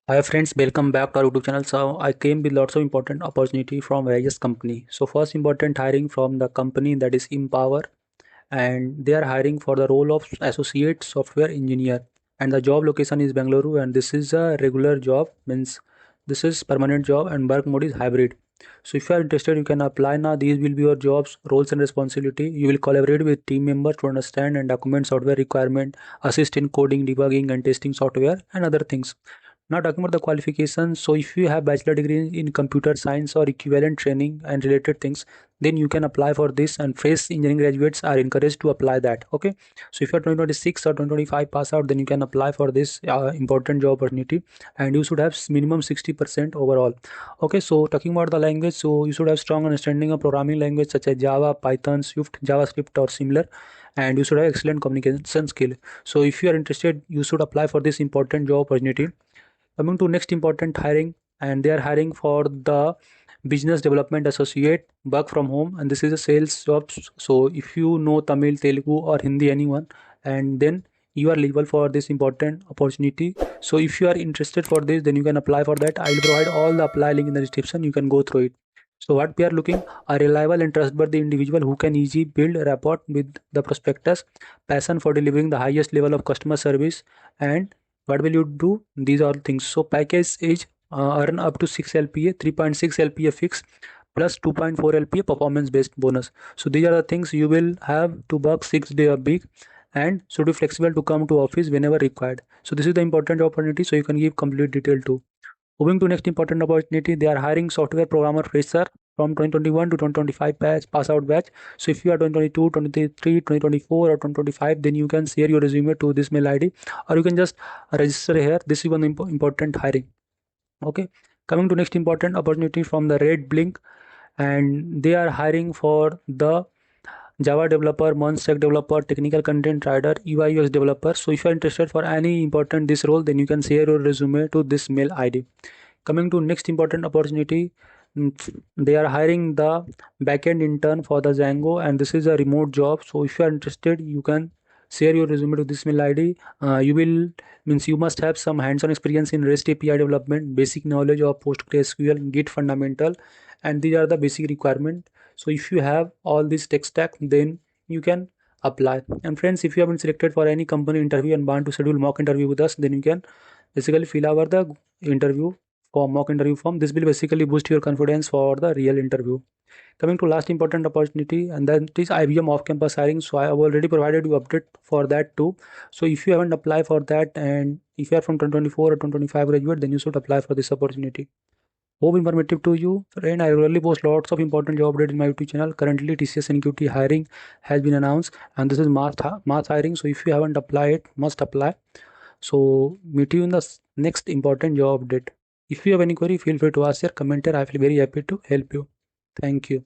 Hi friends, welcome back to our YouTube channel. So I came with lots of important opportunity from various company. So first important hiring from the company that is Empower, and they are hiring for the role of associate software engineer, and the job location is Bengaluru, and this is a regular job, means this is permanent job, and work mode is hybrid. So if you are interested, you can apply now. These will be your jobs, roles and responsibility. You will collaborate with team members to understand and document software requirement, assist in coding, debugging and testing software and other things. Now talking about the qualifications, so if you have bachelor degree in computer science or equivalent training and related things, then you can apply for this, and fresh engineering graduates are encouraged to apply that. Okay, so if you're 2026 or 2025 pass out, then you can apply for this important job opportunity, and you should have minimum 60% overall. Okay, so talking about the language, so you should have strong understanding of programming language such as Java, Python, Swift, JavaScript or similar, and you should have excellent communication skill. So if you are interested, you should apply for this important job opportunity. Coming to next important hiring, and they are hiring for the business development associate, work from home, and this is a sales job. So if you know Tamil, Telugu or Hindi, anyone, and then you are eligible for this important opportunity. So if you are interested for this, then you can apply for that. I will provide all the apply link in the description. You can go through it. So what we are looking, a reliable and trustworthy individual who can easily build rapport with the prospectus, passion for delivering the highest level of customer service, and what will you do? These are things. So package is earn up to 6 LPA, 3.6 LPA fixed plus 2.4 LPA performance based bonus. So these are the things you will have to work 6 days a week, and should be flexible to come to office whenever required. So this is the important opportunity. So you can give complete detail too. Moving to next important opportunity, they are hiring software programmer fresher from 2021 to 2025 batch, pass out batch. So if you are 2022, 2023, 2024 or 2025, then you can share your resume to this mail ID, or you can just register here. This is one important hiring. Okay, coming to next important opportunity from the Red Blink, and they are hiring for the Java developer, Monstack developer, technical content writer, UI UX developer. So if you are interested for any important this role, then you can share your resume to this mail ID. Coming to next important opportunity, they are hiring the backend intern for the Django, and this is a remote job. So if you are interested, you can share your resume to this mail ID. You will, means you must have some hands-on experience in REST API development, basic knowledge of PostgreSQL, Git fundamental, and these are the basic requirement. So if you have all this tech stack, then you can apply. And friends, if you have been selected for any company interview and want to schedule mock interview with us, then you can basically fill out the interview for mock interview form. This will basically boost your confidence for the real interview. Coming to last important opportunity, and that is IBM off-campus hiring. So I have already provided you update for that too. So if you haven't applied for that, and if you are from 2024 or 2025 graduate, then you should apply for this opportunity. Hope informative to you, friend. I regularly post lots of important job updates in my YouTube channel. Currently, TCS NQT hiring has been announced, and this is mass hiring. So if you haven't applied, must apply. So meet you in the next important job update. If you have any query, feel free to ask your commenter. I feel very happy to help you. Thank you.